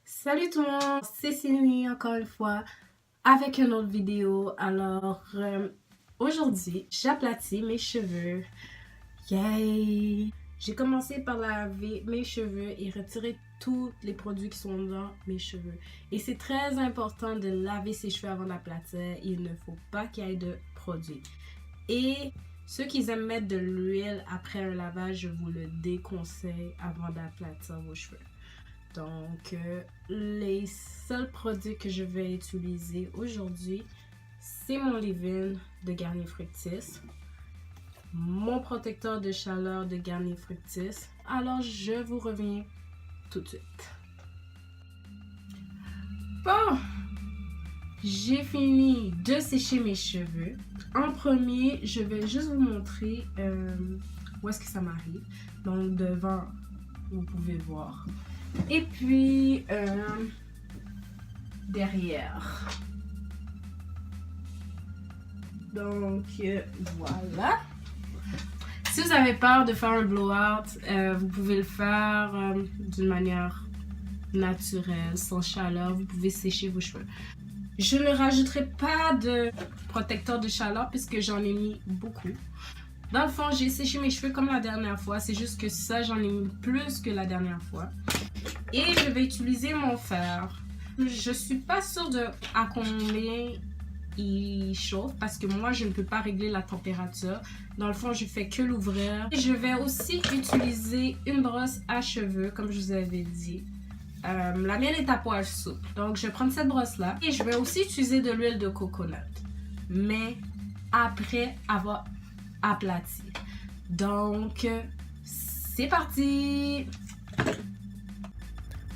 Salut tout le monde, c'est Sylvie encore une fois avec une autre vidéo. Alors aujourd'hui, j'aplatis mes cheveux. Yay! J'ai commencé par laver mes cheveux et retirer tous les produits qui sont dans mes cheveux. Et c'est très important de laver ses cheveux avant d'aplatir. Il ne faut pas qu'il y ait de produits. Et ceux qui aiment mettre de l'huile après un lavage, je vous le déconseille avant d'aplatir vos cheveux. Donc, les seuls produits que je vais utiliser aujourd'hui, c'est mon leave-in de Garnier Fructis, mon protecteur de chaleur de Garnier Fructis. Alors, je vous reviens tout de suite. Bon, j'ai fini de sécher mes cheveux. En premier, je vais juste vous montrer où est-ce que ça m'arrive. Donc, devant, vous pouvez voir. Et puis, derrière. Donc, voilà. Si vous avez peur de faire un blowout, vous pouvez le faire d'une manière naturelle, sans chaleur. Vous pouvez sécher vos cheveux. Je ne rajouterai pas de protecteur de chaleur puisque j'en ai mis beaucoup. Dans le fond, j'ai séché mes cheveux comme la dernière fois. C'est juste que ça, j'en ai mis plus que la dernière fois. Et je vais utiliser mon fer. Je suis pas sûre de à combien il chauffe parce que moi je ne peux pas régler la température. Dans le fond, je fais que l'ouvrir. Je vais aussi utiliser une brosse à cheveux comme je vous avais dit. La mienne est à poil souple. Donc je vais prendre cette brosse là et je vais aussi utiliser de l'huile de coconut. Mais après avoir aplati. Donc c'est parti!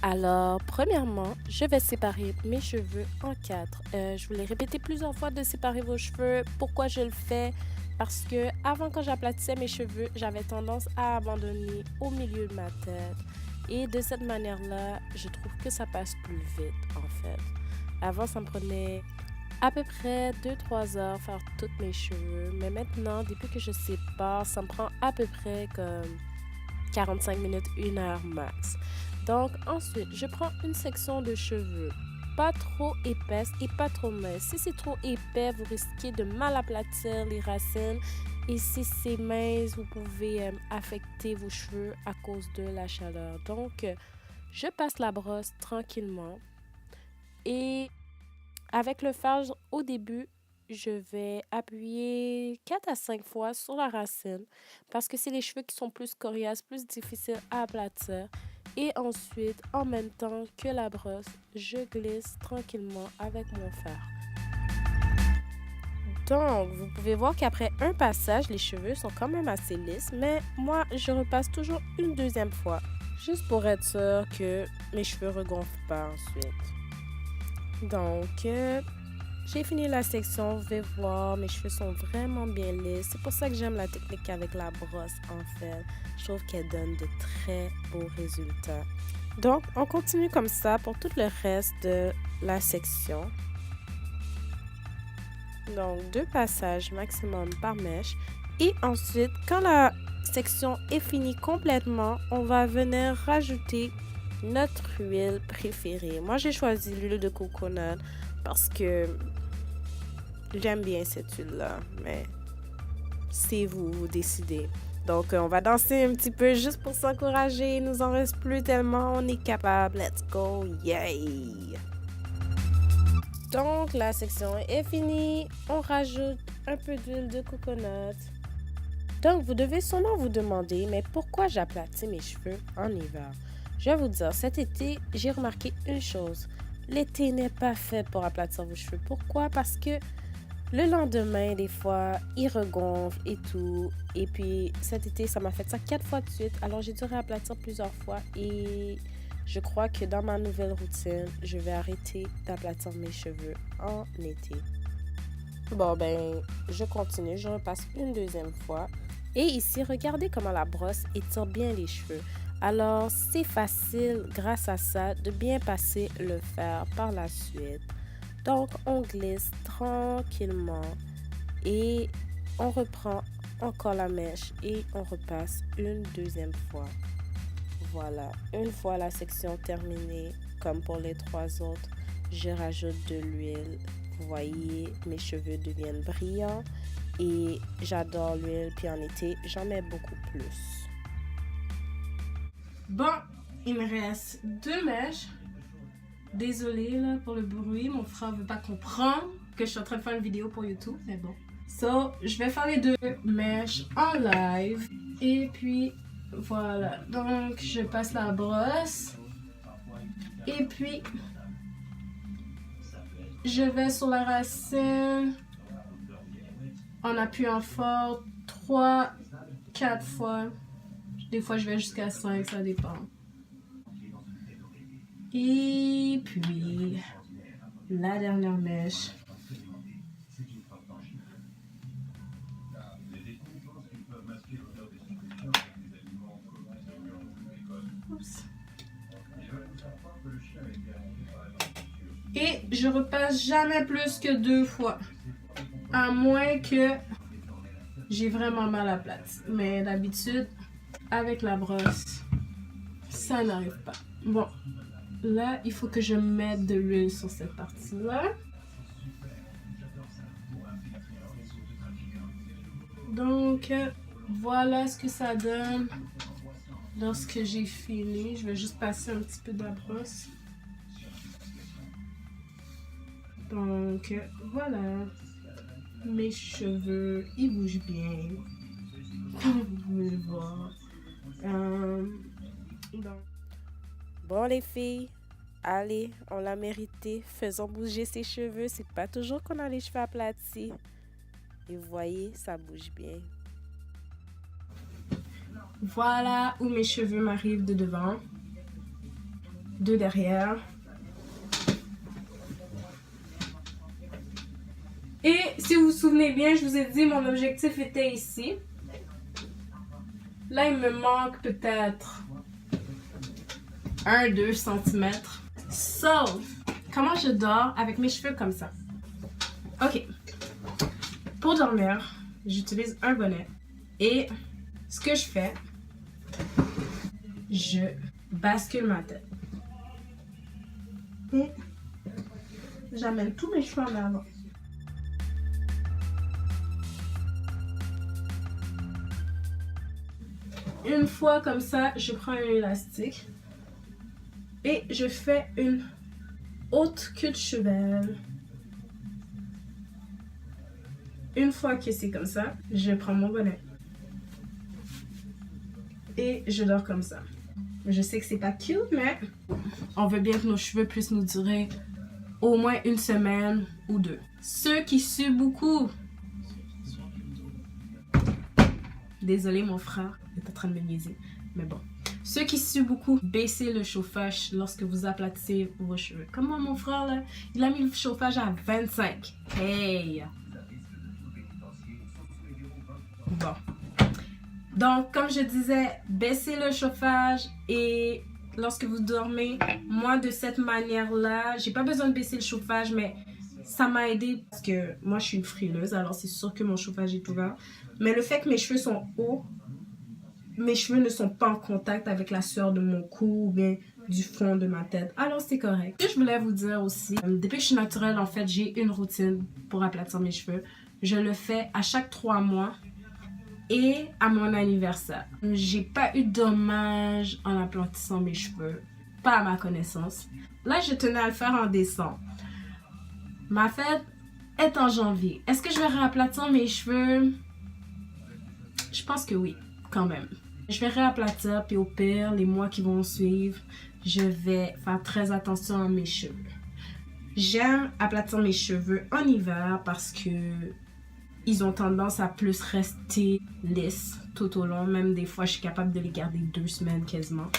Alors, premièrement, je vais séparer mes cheveux en 4. Je vous l'ai répété plusieurs fois de séparer vos cheveux. Pourquoi je le fais? Parce que avant, quand j'aplatissais mes cheveux, j'avais tendance à abandonner au milieu de ma tête. Et de cette manière-là, je trouve que ça passe plus vite, en fait. Avant, ça me prenait à peu près 2-3 heures faire tous mes cheveux. Mais maintenant, depuis que je sépare, ça me prend à peu près comme 45 minutes, 1 heure max. Donc ensuite, je prends une section de cheveux, pas trop épaisse et pas trop mince. Si c'est trop épais, vous risquez de mal aplatir les racines. Et si c'est mince, vous pouvez affecter vos cheveux à cause de la chaleur. Donc, je passe la brosse tranquillement. Et avec le fer, au début, je vais appuyer 4 à 5 fois sur la racine parce que c'est les cheveux qui sont plus coriaces, plus difficiles à aplatir. Et ensuite, en même temps que la brosse, je glisse tranquillement avec mon fer. Donc, vous pouvez voir qu'après un passage, les cheveux sont quand même assez lisses, mais moi, je repasse toujours une deuxième fois, juste pour être sûr que mes cheveux ne regonflent pas ensuite. Donc, j'ai fini la section, vous pouvez voir, mes cheveux sont vraiment bien lisses. C'est pour ça que j'aime la technique avec la brosse en fait. Je trouve qu'elle donne de très beaux résultats. Donc, on continue comme ça pour tout le reste de la section. Donc, 2 passages maximum par mèche. Et ensuite, quand la section est finie complètement, on va venir rajouter notre huile préférée. Moi, j'ai choisi l'huile de coconut parce que j'aime bien cette huile-là, mais c'est vous, vous décidez. Donc, on va danser un petit peu juste pour s'encourager. Il nous en reste plus tellement, on est capable. Let's go, yay! Donc, la section est finie. On rajoute un peu d'huile de coconut. Donc, vous devez sûrement vous demander, mais pourquoi j'aplatis mes cheveux en hiver? Je vais vous dire, cet été, j'ai remarqué une chose. L'été n'est pas fait pour aplatir vos cheveux. Pourquoi? Parce que le lendemain, des fois, il regonfle et tout. Et puis, cet été, ça m'a fait ça 4 fois de suite. Alors, j'ai dû réaplatir plusieurs fois. Et je crois que dans ma nouvelle routine, je vais arrêter d'aplatir mes cheveux en été. Bon, ben, je continue. Je repasse une deuxième fois. Et ici, regardez comment la brosse étire bien les cheveux. Alors, c'est facile, grâce à ça, de bien passer le fer par la suite. Donc, on glisse tranquillement et on reprend encore la mèche et on repasse une deuxième fois. Voilà, une fois la section terminée, comme pour les 3 autres, je rajoute de l'huile. Vous voyez, mes cheveux deviennent brillants et j'adore l'huile. Puis en été, j'en mets beaucoup plus. Bon, il me reste 2 mèches. Désolée là, pour le bruit, mon frère veut pas comprendre que je suis en train de faire une vidéo pour YouTube, mais bon. So, je vais faire les 2 mèches en live. Et puis, voilà. Donc, je passe la brosse. Et puis, je vais sur la racine en appuyant fort 3-4 fois. Des fois, je vais jusqu'à 5, ça dépend. Et puis, la dernière mèche. Oups. Et je repasse jamais plus que 2 fois. À moins que j'ai vraiment mal à la place. Mais d'habitude, avec la brosse, ça n'arrive pas. Bon. Là, il faut que je mette de l'huile sur cette partie-là. Donc, voilà ce que ça donne lorsque j'ai fini. Je vais juste passer un petit peu de la brosse. Donc, voilà. Mes cheveux, ils bougent bien. Comme vous pouvez le voir. Donc. Bon les filles, allez, on l'a mérité. Faisons bouger ses cheveux. C'est pas toujours qu'on a les cheveux aplatis. Et vous voyez, ça bouge bien. Voilà où mes cheveux m'arrivent de devant, de derrière. Et si vous vous souvenez bien, je vous ai dit mon objectif était ici. Là, il me manque peut-être 1-2 cm. So, comment je dors avec mes cheveux comme ça? Ok. Pour dormir, j'utilise un bonnet. Et ce que je fais, je bascule ma tête. Et j'amène tous mes cheveux en avant. Une fois comme ça, je prends un élastique. Et je fais une haute queue de cheval. Une fois que c'est comme ça, je prends mon bonnet. Et je dors comme ça. Je sais que c'est pas cute, mais on veut bien que nos cheveux puissent nous durer au moins 1 semaine ou 2. Ceux qui suent beaucoup. Désolé, mon frère est en train de me niaiser, mais bon. Ceux qui suent beaucoup, baissez le chauffage lorsque vous aplatissez vos cheveux. Comme moi, mon frère, là, il a mis le chauffage à 25. Hey! Bon. Donc, comme je disais, baissez le chauffage et lorsque vous dormez, moi, de cette manière-là, j'ai pas besoin de baisser le chauffage, mais ça m'a aidé parce que moi, je suis une frileuse, alors c'est sûr que mon chauffage est ouvert. Mais le fait que mes cheveux sont hauts, mes cheveux ne sont pas en contact avec la sueur de mon cou ou bien du fond de ma tête. Alors, c'est correct. Ce que je voulais vous dire aussi, depuis que je suis naturelle, en fait, j'ai une routine pour aplatir mes cheveux. Je le fais à chaque 3 mois et à mon anniversaire. J'ai pas eu de dommages en aplatissant mes cheveux, pas à ma connaissance. Là, je tenais à le faire en décembre. Ma fête est en janvier. Est-ce que je vais réaplatir mes cheveux? Je pense que oui, quand même. Je vais réaplatir, puis au pire, les mois qui vont suivre, je vais faire très attention à mes cheveux. J'aime aplatir mes cheveux en hiver parce que ils ont tendance à plus rester lisses tout au long. Même des fois, je suis capable de les garder 2 semaines quasiment,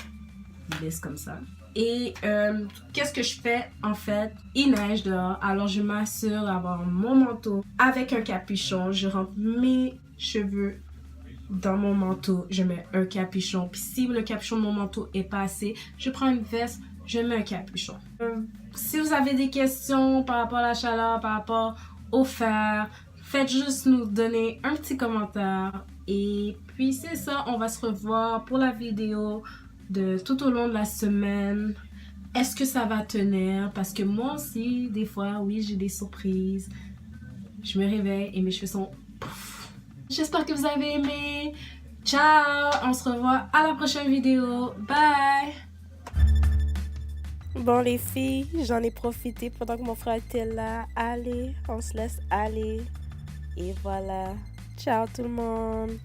lisses comme ça. Et qu'est-ce que je fais en fait? Il neige dehors, alors je m'assure d'avoir mon manteau avec un capuchon. Je rentre mes cheveux dans mon manteau, je mets un capuchon. Puis si le capuchon de mon manteau est pas assez, je prends une veste, je mets un capuchon. Si vous avez des questions par rapport à la chaleur, par rapport au fer, faites juste nous donner un petit commentaire. Et puis c'est ça, on va se revoir pour la vidéo de tout au long de la semaine. est-ce que ça va tenir? Parce que moi aussi, des fois, oui, j'ai des surprises. Je me réveille et mes cheveux sont... Pouf. J'espère que vous avez aimé. Ciao! On se revoit à la prochaine vidéo. Bye! Bon, les filles, j'en ai profité pendant que mon frère était là. Allez, on se laisse aller. Et voilà. Ciao tout le monde!